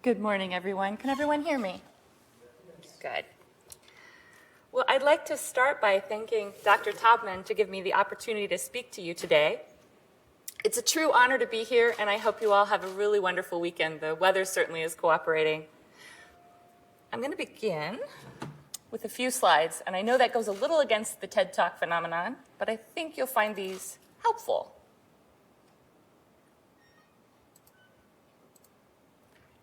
Good morning, everyone. Can everyone hear me? Good. Well, I'd like to start by thanking Dr. Taubman to give me the opportunity to speak to you today. It's a true honor to be here, and I hope you all have a really wonderful weekend. The weather certainly is cooperating. I'm going to begin with a few slides, and I know that goes a little against the TED Talk phenomenon, but I think you'll find these helpful.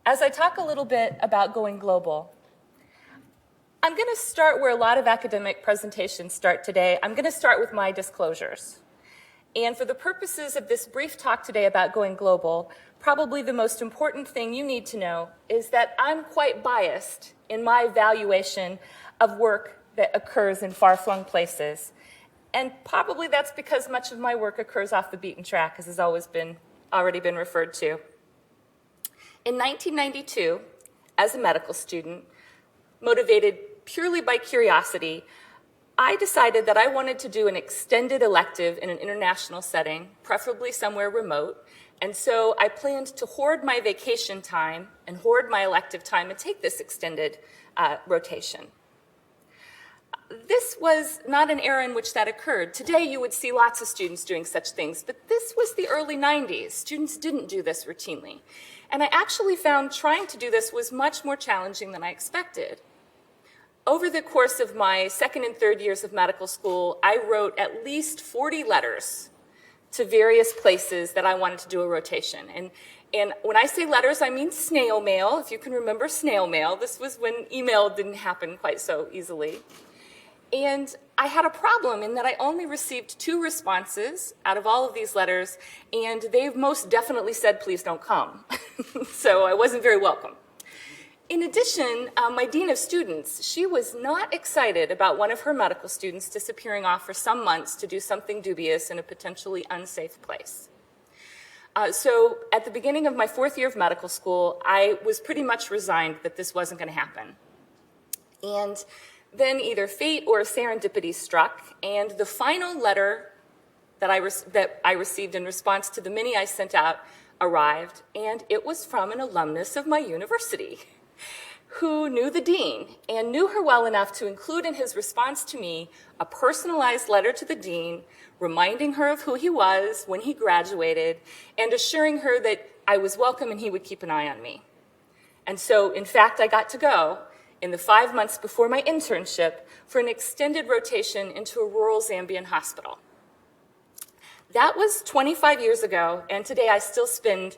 As I talk a little bit about going global, I'm going to start where a lot of academic presentations start today. I'm going to start with my disclosures. And for the purposes of this brief talk today about going global, probably the most important thing you need to know is that I'm quite biased in my evaluation of work that occurs in far-flung places. And probably that's because much of my work occurs off the beaten track, as has already been referred to. In 1992, as a medical student, motivated purely by curiosity, I decided that I wanted to do an extended elective in an international setting, preferably somewhere remote, and so I planned to hoard my vacation time and hoard my elective time and take this extended rotation. This was not an era in which that occurred. Today you would see lots of students doing such things, but this was the early 90s. Students didn't do this routinely. And I actually found trying to do this was much more challenging than I expected. Over the course of my second and third years of medical school, I wrote at least 40 letters to various places that I wanted to do a rotation. And when I say letters, I mean snail mail. If you can remember snail mail, this was when email didn't happen quite so easily. And I had a problem in that I only received 2 responses out of all of these letters, and they most definitely said, please don't come. So I wasn't very welcome. In addition, my dean of students, she was not excited about one of her medical students disappearing off for some months to do something dubious in a potentially unsafe place. So at the beginning of my 4th year of medical school, I was pretty much resigned that this wasn't going to happen. And then either fate or serendipity struck, and the final letter that I received in response to the many I sent out arrived, and it was from an alumnus of my university who knew the dean and knew her well enough to include in his response to me a personalized letter to the dean, reminding her of who he was when he graduated and assuring her that I was welcome and he would keep an eye on me. And so, in fact, I got to go in the 5 months before my internship for an extended rotation into a rural Zambian hospital. That was 25 years ago, and today I still spend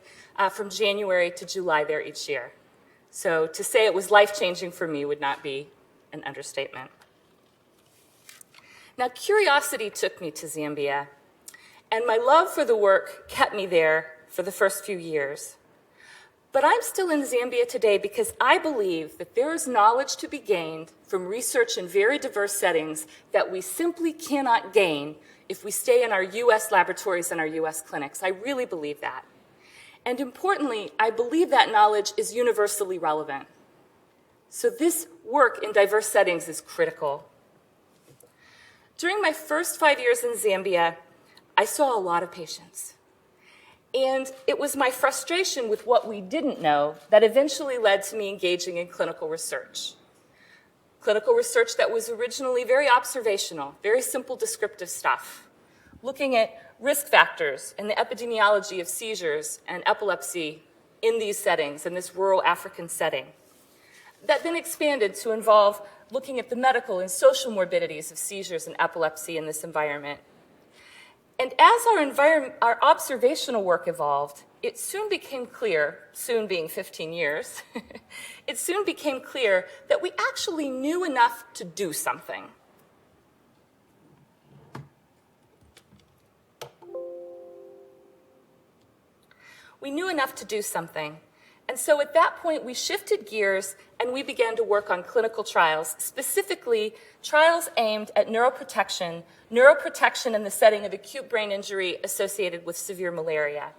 from January to July there each year. So to say it was life-changing for me would not be an understatement. Now, curiosity took me to Zambia, and my love for the work kept me there for the first few years. But I'm still in Zambia today because I believe that there is knowledge to be gained from research in very diverse settings that we simply cannot gain if we stay in our U.S. laboratories and our U.S. clinics. I really believe that. And importantly, I believe that knowledge is universally relevant. So this work in diverse settings is critical. During my first 5 years in Zambia, I saw a lot of patients. And it was my frustration with what we didn't know that eventually led to me engaging in clinical research. Clinical research that was originally very observational, very simple descriptive stuff, looking at risk factors and the epidemiology of seizures and epilepsy in these settings, in this rural African setting. That then expanded to involve looking at the medical and social morbidities of seizures and epilepsy in this environment. And as our observational work evolved, it soon became clear, soon being 15 years, it soon became clear that we actually knew enough to do something. We knew enough to do something. And so at that point, we shifted gears and we began to work on clinical trials, specifically trials aimed at neuroprotection in the setting of acute brain injury associated with severe malaria.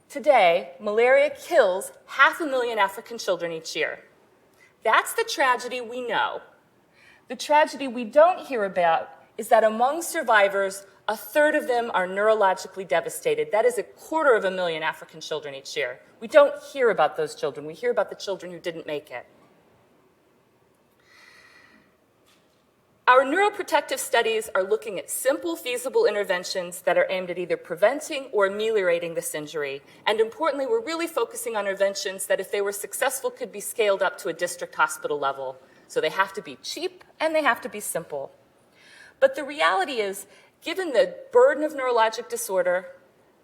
Today, malaria kills 500,000 African children each year. That's the tragedy we know. The tragedy we don't hear about is that among survivors, a third of them are neurologically devastated. That is 250,000 African children each year. We don't hear about those children. We hear about the children who didn't make it. Our neuroprotective studies are looking at simple, feasible interventions that are aimed at either preventing or ameliorating this injury. And importantly, we're really focusing on interventions that, if they were successful, could be scaled up to a district hospital level. So they have to be cheap and they have to be simple. But the reality is, given the burden of neurologic disorder,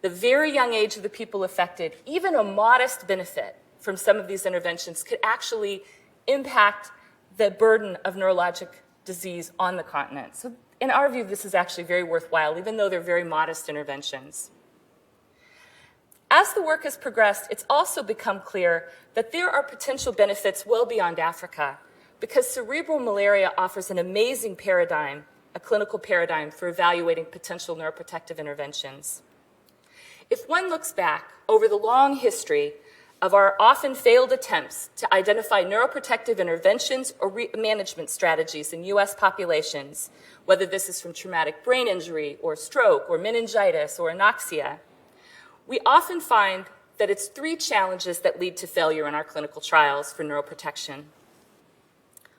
the very young age of the people affected, even a modest benefit from some of these interventions could actually impact the burden of neurologic disease on the continent. So in our view, this is actually very worthwhile, even though they're very modest interventions. As the work has progressed, it's also become clear that there are potential benefits well beyond Africa, because cerebral malaria offers an amazing paradigm, a clinical paradigm for evaluating potential neuroprotective interventions. If one looks back over the long history of our often failed attempts to identify neuroprotective interventions or management strategies in U.S. populations, whether this is from traumatic brain injury or stroke or meningitis or anoxia, we often find that it's three challenges that lead to failure in our clinical trials for neuroprotection.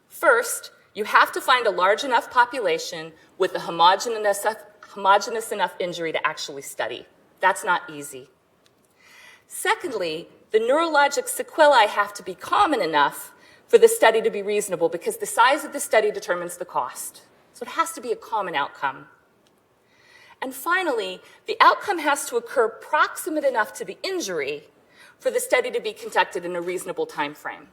First, you have to find a large enough population with a homogeneous enough injury to actually study. That's not easy. Secondly, the neurologic sequelae have to be common enough for the study to be reasonable, because the size of the study determines the cost. So it has to be a common outcome. And finally, the outcome has to occur proximate enough to the injury for the study to be conducted in a reasonable time frame.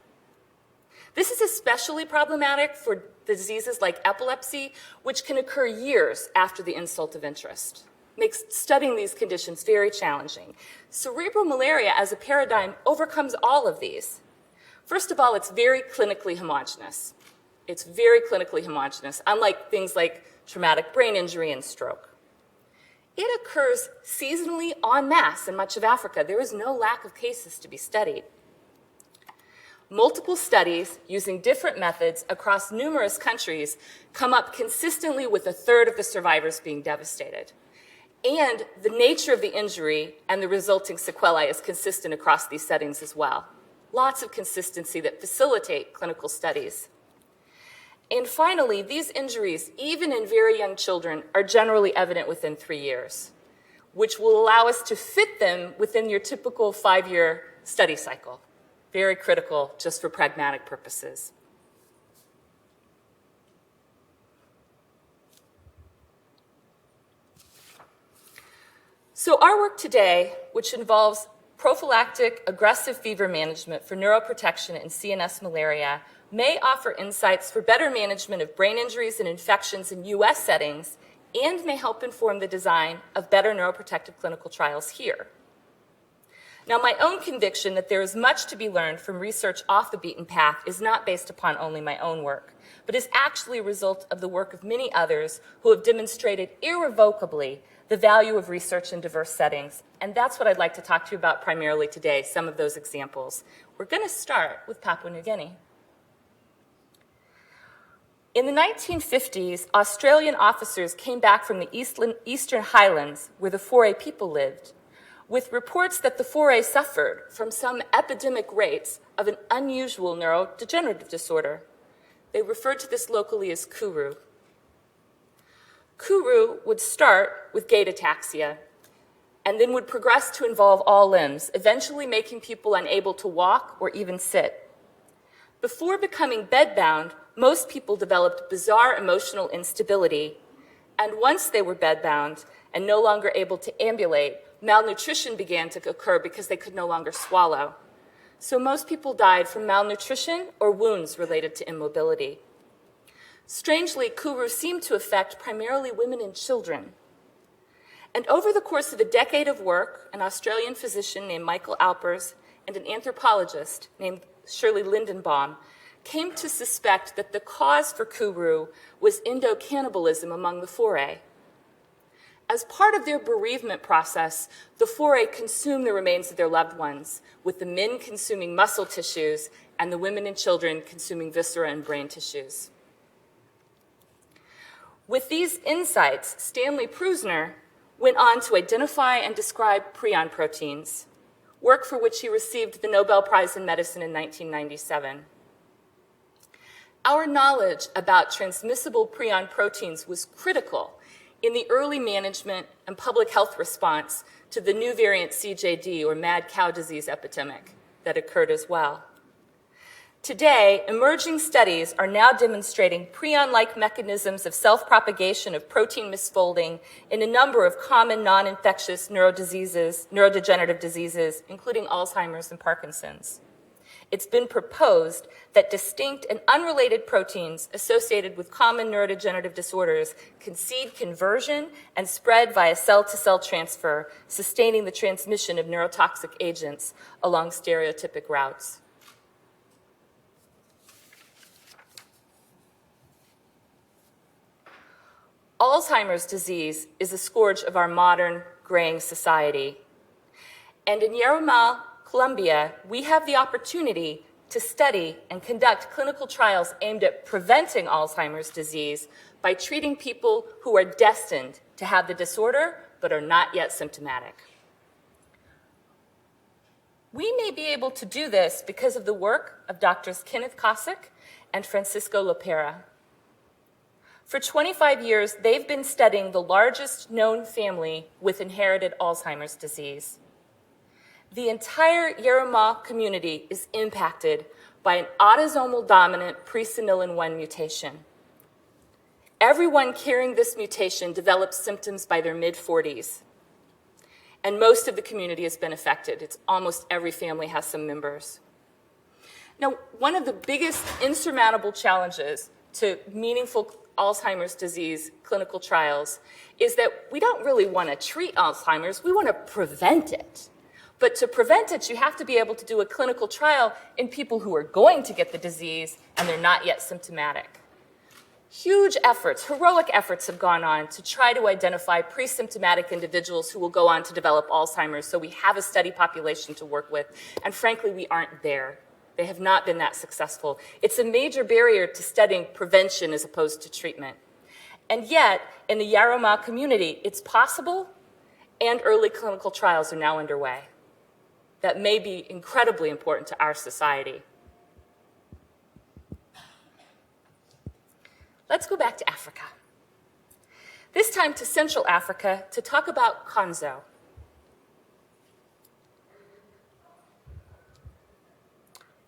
This is especially problematic for diseases like epilepsy, which can occur years after the insult of interest. Makes studying these conditions very challenging. Cerebral malaria as a paradigm overcomes all of these. First of all, it's very clinically homogeneous. It's very clinically homogeneous, unlike things like traumatic brain injury and stroke. It occurs seasonally en masse in much of Africa. There is no lack of cases to be studied. Multiple studies using different methods across numerous countries come up consistently with a third of the survivors being devastated. And the nature of the injury and the resulting sequelae is consistent across these settings as well. Lots of consistency that facilitate clinical studies. And finally, these injuries, even in very young children, are generally evident within 3 years, which will allow us to fit them within your typical 5-year study cycle. Very critical just for pragmatic purposes. So our work today, which involves prophylactic aggressive fever management for neuroprotection and CNS malaria, may offer insights for better management of brain injuries and infections in U.S. settings, and may help inform the design of better neuroprotective clinical trials here. Now, my own conviction that there is much to be learned from research off the beaten path is not based upon only my own work, but is actually a result of the work of many others who have demonstrated irrevocably the value of research in diverse settings. And that's what I'd like to talk to you about primarily today, some of those examples. We're going to start with Papua New Guinea. In the 1950s, Australian officers came back from the Eastern Highlands, where the Foray people lived, with reports that the Foray suffered from some epidemic rates of an unusual neurodegenerative disorder. They referred to this locally as Kuru. Kuru would start with gait ataxia and then would progress to involve all limbs, eventually making people unable to walk or even sit. Before becoming bedbound, most people developed bizarre emotional instability, and once they were bedbound and no longer able to ambulate, malnutrition began to occur because they could no longer swallow. So most people died from malnutrition or wounds related to immobility. Strangely, Kuru seemed to affect primarily women and children. And over the course of a decade of work, an Australian physician named Michael Alpers and an anthropologist named Shirley Lindenbaum came to suspect that the cause for Kuru was endocannibalism among the Foray. As part of their bereavement process, the Foray consumed the remains of their loved ones, with the men consuming muscle tissues and the women and children consuming viscera and brain tissues. With these insights, Stanley Prusiner went on to identify and describe prion proteins, work for which he received the Nobel Prize in Medicine in 1997. Our knowledge about transmissible prion proteins was critical in the early management and public health response to the new variant CJD, or mad cow disease epidemic, that occurred as well. Today, emerging studies are now demonstrating prion-like mechanisms of self-propagation of protein misfolding in a number of common non-infectious neurodegenerative diseases, including Alzheimer's and Parkinson's. It's been proposed that distinct and unrelated proteins associated with common neurodegenerative disorders can seed conversion and spread via cell-to-cell transfer, sustaining the transmission of neurotoxic agents along stereotypic routes. Alzheimer's disease is a scourge of our modern, graying society. And in Yarumal, Colombia, we have the opportunity to study and conduct clinical trials aimed at preventing Alzheimer's disease by treating people who are destined to have the disorder but are not yet symptomatic. We may be able to do this because of the work of Drs. Kenneth Kosick and Francisco Lopera. For 25 years, they've been studying the largest known family with inherited Alzheimer's disease. The entire Yarumal community is impacted by an autosomal dominant presenilin 1 mutation. Everyone carrying this mutation develops symptoms by their mid-40s, and most of the community has been affected. It's almost every family has some members. Now, one of the biggest insurmountable challenges to meaningful Alzheimer's disease clinical trials is that we don't really want to treat Alzheimer's, we want to prevent it. But to prevent it, you have to be able to do a clinical trial in people who are going to get the disease and they're not yet symptomatic. Huge efforts, heroic efforts have gone on to try to identify pre-symptomatic individuals who will go on to develop Alzheimer's, so we have a study population to work with, and frankly, we aren't there. They have not been that successful. It's a major barrier to studying prevention as opposed to treatment. And yet, in the Yarumal community, it's possible, and early clinical trials are now underway. That may be incredibly important to our society. Let's go back to Africa. This time to Central Africa to talk about Konzo.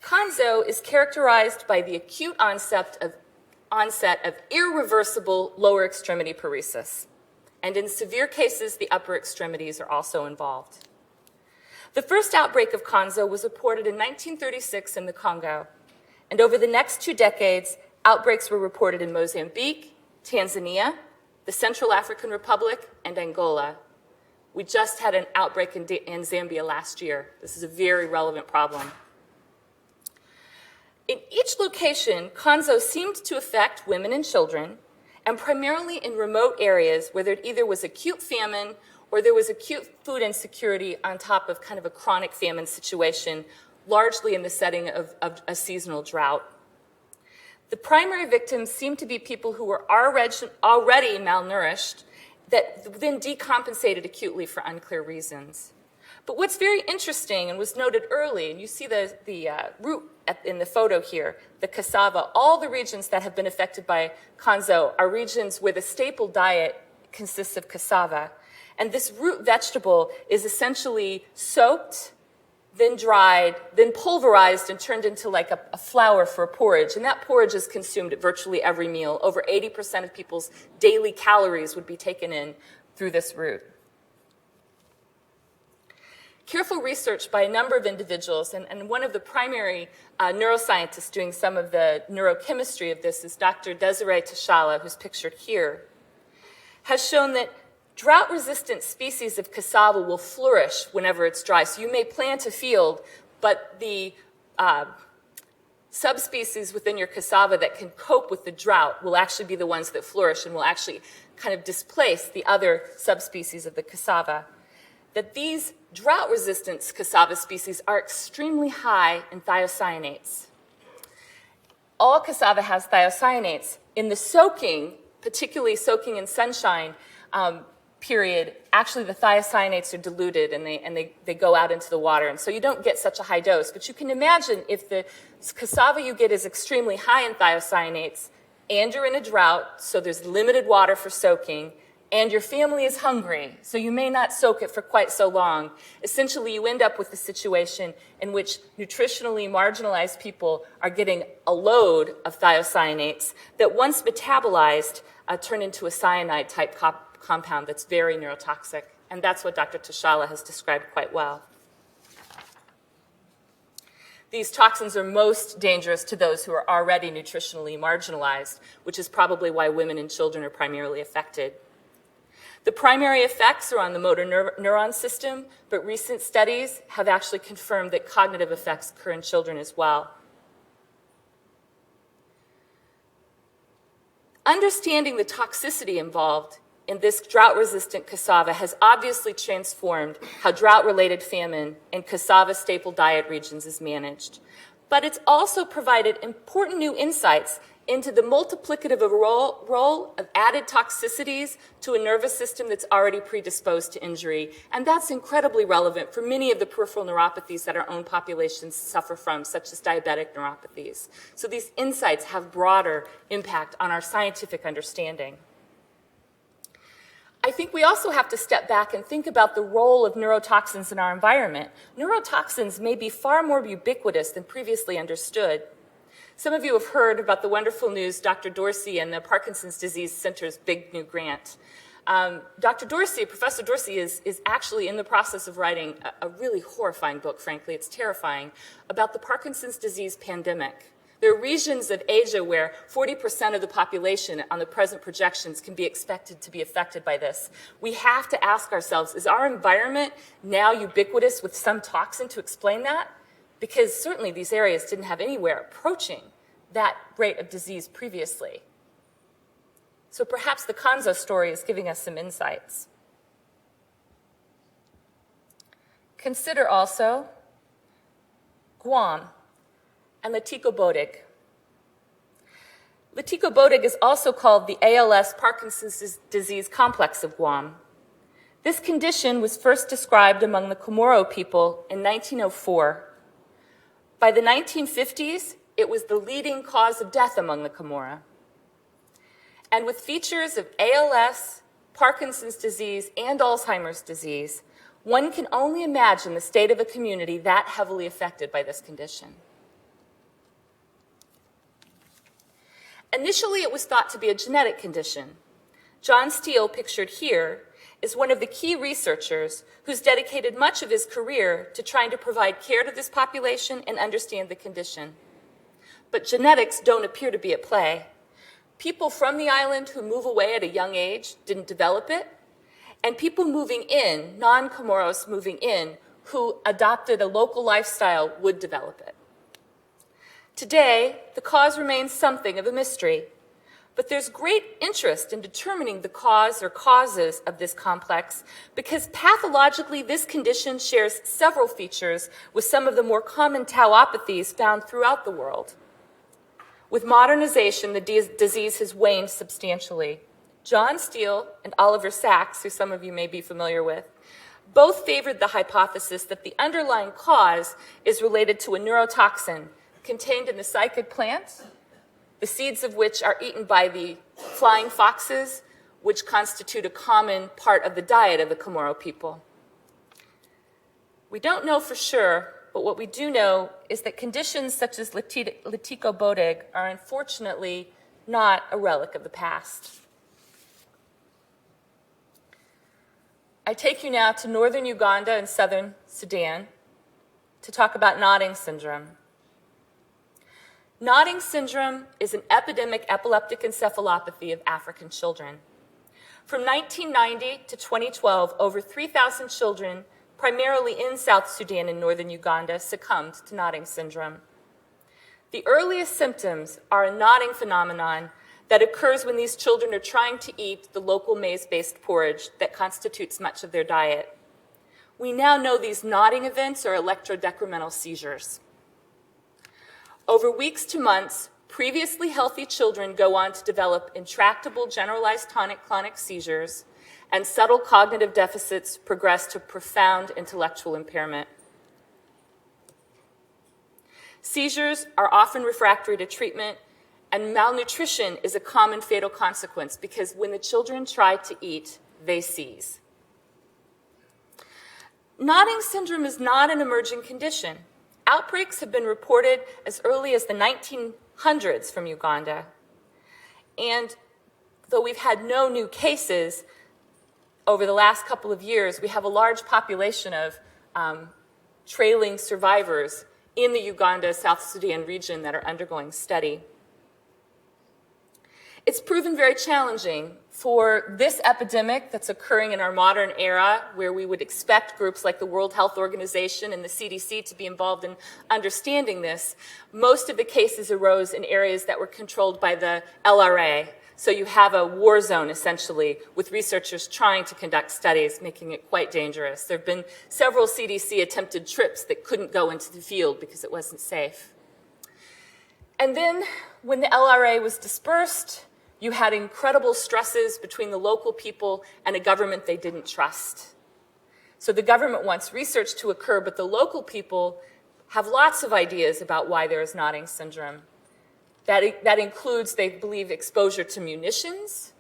Konzo is characterized by the acute onset of irreversible lower extremity paresis, and in severe cases, the upper extremities are also involved. The first outbreak of Konzo was reported in 1936 in the Congo, and over the next 2 decades, outbreaks were reported in Mozambique, Tanzania, the Central African Republic, and Angola. We just had an outbreak in Zambia last year. This is a very relevant problem. In each location, Konzo seemed to affect women and children, and primarily in remote areas where there either was acute famine or there was acute food insecurity on top of kind of a chronic famine situation, largely in the setting of a seasonal drought. The primary victims seemed to be people who were already malnourished that then decompensated acutely for unclear reasons. But what's very interesting and was noted early, and you see the root in the photo here, the cassava, all the regions that have been affected by Konzo are regions where the staple diet consists of cassava. And this root vegetable is essentially soaked, then dried, then pulverized and turned into like a flour for a porridge. And that porridge is consumed at virtually every meal. Over 80% of people's daily calories would be taken in through this root. Careful research by a number of individuals, and one of the primary neuroscientists doing some of the neurochemistry of this is Dr. Desiree Tashala, who's pictured here, has shown that drought-resistant species of cassava will flourish whenever it's dry. So you may plant a field, but the subspecies within your cassava that can cope with the drought will actually be the ones that flourish and will actually kind of displace the other subspecies of the cassava. That these drought-resistant cassava species are extremely high in thiocyanates. All cassava has thiocyanates. In the soaking, particularly soaking in sunshine period, actually the thiocyanates are diluted and they go out into the water. And so you don't get such a high dose. But you can imagine if the cassava you get is extremely high in thiocyanates and you're in a drought, so there's limited water for soaking, and your family is hungry, so you may not soak it for quite so long. Essentially, you end up with a situation in which nutritionally marginalized people are getting a load of thiocyanates that once metabolized turn into a cyanide-type compound that's very neurotoxic, and that's what Dr. Tashala has described quite well. These toxins are most dangerous to those who are already nutritionally marginalized, which is probably why women and children are primarily affected. The primary effects are on the motor neuron system, but recent studies have actually confirmed that cognitive effects occur in children as well. Understanding the toxicity involved in this drought-resistant cassava has obviously transformed how drought-related famine in cassava staple diet regions is managed. But it's also provided important new insights into the multiplicative role of added toxicities to a nervous system that's already predisposed to injury. And that's incredibly relevant for many of the peripheral neuropathies that our own populations suffer from, such as diabetic neuropathies. So these insights have broader impact on our scientific understanding. I think we also have to step back and think about the role of neurotoxins in our environment. Neurotoxins may be far more ubiquitous than previously understood. Some of you have heard about the wonderful news, Dr. Dorsey and the Parkinson's Disease Center's big new grant. Dr. Dorsey, Professor Dorsey, is actually in the process of writing a really horrifying book, frankly, it's terrifying, about the Parkinson's disease pandemic. There are regions of Asia where 40% of the population on the present projections can be expected to be affected by this. We have to ask ourselves, is our environment now ubiquitous with some toxin to explain that? Because certainly these areas didn't have anywhere approaching that rate of disease previously. So perhaps the Kanzo story is giving us some insights. Consider also Guam and Letico-Bodig. Letico-Bodig is also called the ALS Parkinson's disease complex of Guam. This condition was first described among the Comoro people in 1904. By the 1950s, it was the leading cause of death among the Comora. And with features of ALS, Parkinson's disease, and Alzheimer's disease, one can only imagine the state of a community that heavily affected by this condition. Initially, it was thought to be a genetic condition. John Steele, pictured here, is one of the key researchers who's dedicated much of his career to trying to provide care to this population and understand the condition. But genetics don't appear to be at play. People from the island who move away at a young age didn't develop it, and people moving in, non-Comoros moving in, who adopted a local lifestyle would develop it. Today, the cause remains something of a mystery, but there's great interest in determining the cause or causes of this complex because pathologically this condition shares several features with some of the more common tauopathies found throughout the world. With modernization, the disease has waned substantially. John Steele and Oliver Sacks, who some of you may be familiar with, both favored the hypothesis that the underlying cause is related to a neurotoxin contained in the cycad plant, the seeds of which are eaten by the flying foxes, which constitute a common part of the diet of the Comoro people. We don't know for sure, but what we do know is that conditions such as Letico-Bodig are unfortunately not a relic of the past. I take you now to northern Uganda and southern Sudan to talk about nodding syndrome. Nodding syndrome is an epidemic epileptic encephalopathy of African children. From 1990 to 2012, over 3,000 children, primarily in South Sudan and northern Uganda, succumbed to nodding syndrome. The earliest symptoms are a nodding phenomenon that occurs when these children are trying to eat the local maize-based porridge that constitutes much of their diet. We now know these nodding events are electrodecremental seizures. Over weeks to months, previously healthy children go on to develop intractable generalized tonic-clonic seizures, and subtle cognitive deficits progress to profound intellectual impairment. Seizures are often refractory to treatment, and malnutrition is a common fatal consequence because when the children try to eat, they seize. Nodding syndrome is not an emerging condition. Outbreaks have been reported as early as the 1900s from Uganda. And though we've had no new cases over the last couple of years, we have a large population of trailing survivors in the Uganda, South Sudan region that are undergoing study. It's proven very challenging for this epidemic that's occurring in our modern era, where we would expect groups like the World Health Organization and the CDC to be involved in understanding this. Most of the cases arose in areas that were controlled by the LRA. So you have a war zone, essentially, with researchers trying to conduct studies, making it quite dangerous. There have been several CDC attempted trips that couldn't go into the field because it wasn't safe. And then, when the LRA was dispersed, you had incredible stresses between the local people and a government they didn't trust. So the government wants research to occur, but the local people have lots of ideas about why there is nodding syndrome. That includes, they believe, exposure to munitions,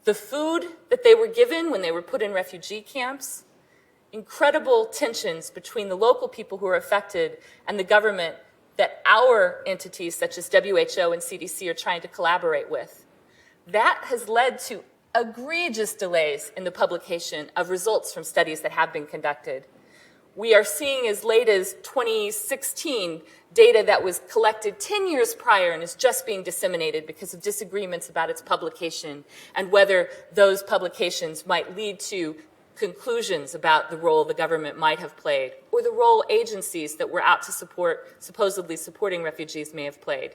the food that they were given when they were put in refugee camps, incredible tensions between the local people who are affected and the government that our entities, such as WHO and CDC, are trying to collaborate with. That has led to egregious delays in the publication of results from studies that have been conducted. We are seeing as late as 2016 data that was collected 10 years prior and is just being disseminated because of disagreements about its publication and whether those publications might lead to conclusions about the role the government might have played or the role agencies that were out to support, supposedly supporting refugees, may have played.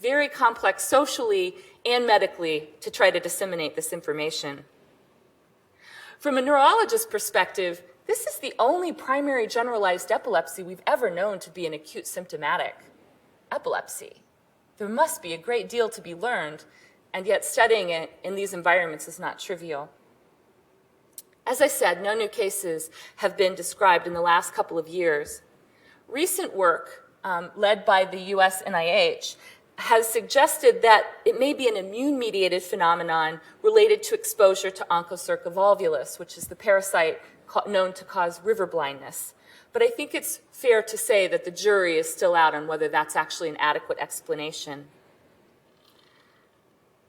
Very complex socially and medically to try to disseminate this information. From a neurologist's perspective, this is the only primary generalized epilepsy we've ever known to be an acute symptomatic epilepsy. There must be a great deal to be learned, and yet studying it in these environments is not trivial. As I said, no new cases have been described in the last couple of years. Recent work led by the US NIH has suggested that it may be an immune-mediated phenomenon related to exposure to Onchocerca volvulus, which is the parasite known to cause river blindness. But I think it's fair to say that the jury is still out on whether that's actually an adequate explanation.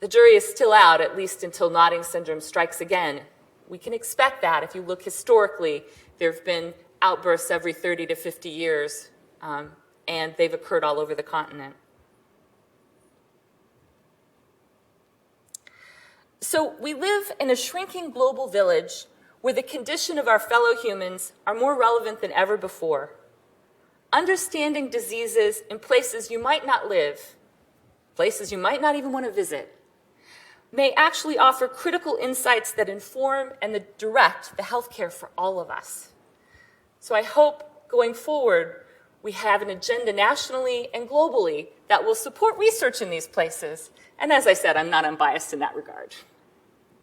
The jury is still out, at least until nodding syndrome strikes again. We can expect that. If you look historically, there have been outbursts every 30 to 50 years, and they've occurred all over the continent. So we live in a shrinking global village where the condition of our fellow humans are more relevant than ever before. Understanding diseases in places you might not live, places you might not even want to visit, may actually offer critical insights that inform and direct the healthcare for all of us. So I hope going forward we have an agenda nationally and globally that will support research in these places. And as I said, I'm not unbiased in that regard.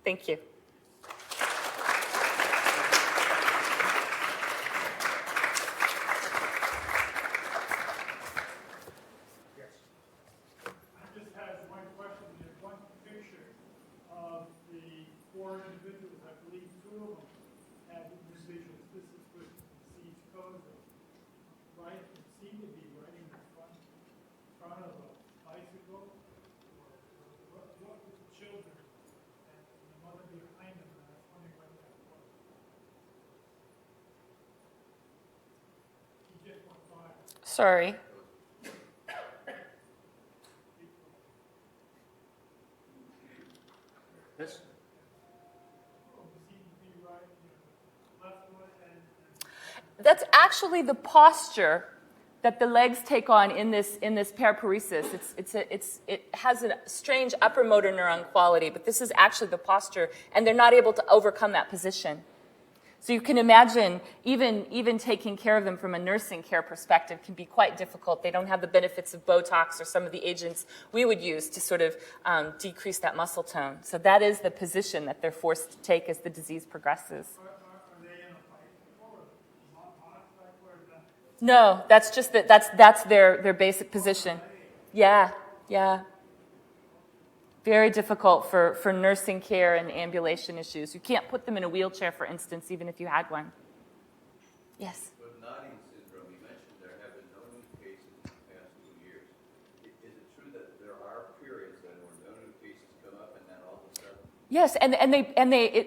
Thank you. Sorry. That's actually the posture that the legs take on in this paraparesis. It has a strange upper motor neuron quality, but this is actually the posture, and they're not able to overcome that position. So you can imagine even taking care of them from a nursing care perspective can be quite difficult. They don't have the benefits of Botox or some of the agents we would use to sort of decrease that muscle tone. So that is the position that they're forced to take as the disease progresses. Are they in a fight or not fight? Where is that? No, that's just that's their basic position. Yeah, yeah. Very difficult for nursing care and ambulation issues. You can't put them in a wheelchair, for instance, even if you had one. Yes? With nodding syndrome, you mentioned there have been no new cases in the past 2 years. Is it true that there are periods when no new cases come up and then all of a sudden? Yes,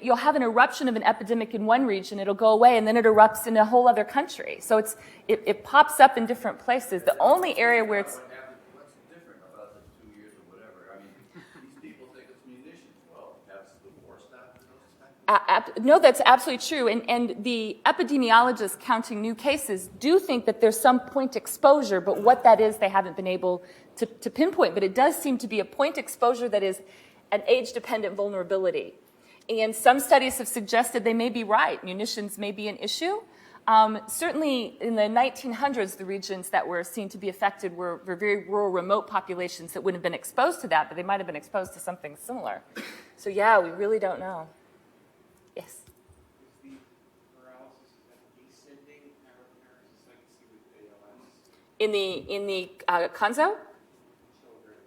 you'll have an eruption of an epidemic in one region, it'll go away, and then it erupts in a whole other country. So it pops up in different places. The only area where it's... What's different about the 2 years or whatever? I mean, these people think it's munitions. Well, has the war stopped for those types of... No, that's absolutely true. And the epidemiologists counting new cases do think that there's some point exposure, but what that is, they haven't been able to pinpoint. But it does seem to be a point exposure that is an age-dependent vulnerability. And some studies have suggested they may be right. Munitions may be an issue. Certainly in the 1900s, the regions that were seen to be affected were very rural, remote populations that wouldn't have been exposed to that, but they might have been exposed to something similar. So yeah, we really don't know. Yes? Is the paralysis descending paralysis like you see with ALS? In the Konzo? Children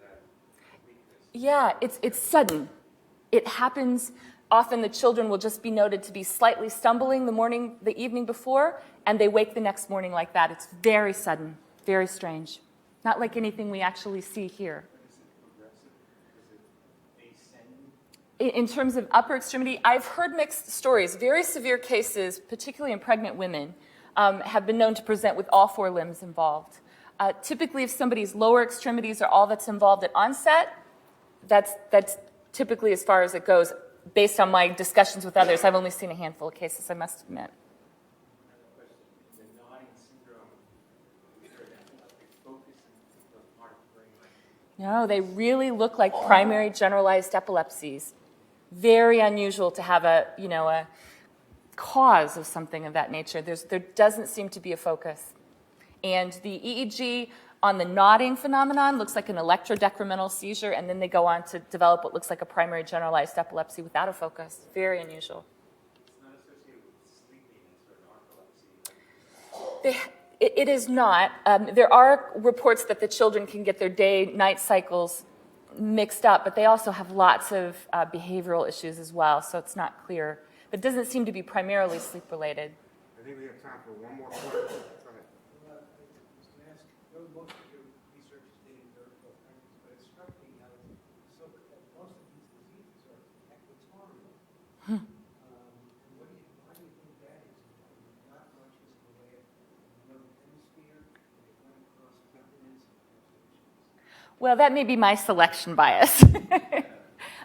that weakness. Yeah, it's sudden. It happens. Often the children will just be noted to be slightly stumbling the evening before, and they wake the next morning like that. It's very sudden, very strange. Not like anything we actually see here. Is it progressive? Is it descending? In terms of upper extremity, I've heard mixed stories. Very severe cases, particularly in pregnant women, have been known to present with all four limbs involved. Typically, if somebody's lower extremities are all that's involved at onset, that's typically as far as it goes. Based on my discussions with others, I've only seen a handful of cases, I must admit. Another question. The nodding syndrome, is there an epileptic focus in particular part of the brain? No, they really look like primary generalized epilepsies. Very unusual to have a cause of something of that nature. There doesn't seem to be a focus. And the EEG on the nodding phenomenon looks like an electrodecremental seizure, and then they go on to develop what looks like a primary generalized epilepsy without a focus. Very unusual. It's not associated with sleepiness or narcolepsy. It is not. There are reports that the children can get their day-night cycles mixed up, but they also have lots of behavioral issues as well, so it's not clear. But it doesn't seem to be primarily sleep-related. I think we have time for one more question. Go ahead. Most of your research is dating very close times, but it struck me how most of these diseases are equatorial. And why do you think that is? Not much is in the way of the northern hemisphere, they run across continents and issues. Well, that may be my selection bias.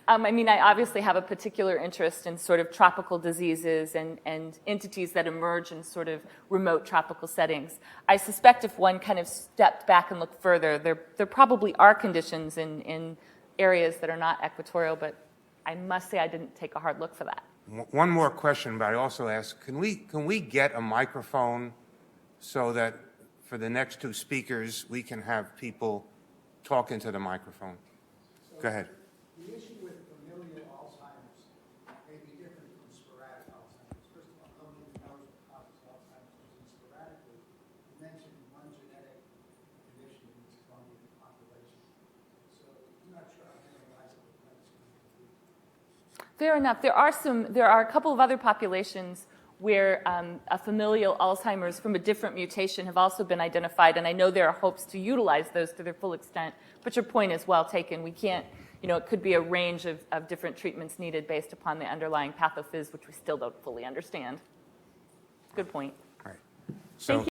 I obviously have a particular interest in sort of tropical diseases and entities that emerge in sort of remote tropical settings. I suspect if one kind of stepped back and looked further, there probably are conditions in areas that are not equatorial, but I must say I didn't take a hard look for that. One more question, but I also ask, can we get a microphone so that for the next two speakers, we can have people talk into the microphone? Go ahead. The issue with familial Alzheimer's may be different from sporadic Alzheimer's. First of all, nobody knows what causes Alzheimer's sporadically. You mentioned one genetic condition in this Colombian population. So I'm not sure how generalizable that's going to be. Fair enough. There are a couple of other populations where a familial Alzheimer's from a different mutation have also been identified, and I know there are hopes to utilize those to their full extent, but your point is well taken. We can't, it could be a range of different treatments needed based upon the underlying pathophys, which we still don't fully understand. Good point. All right. So.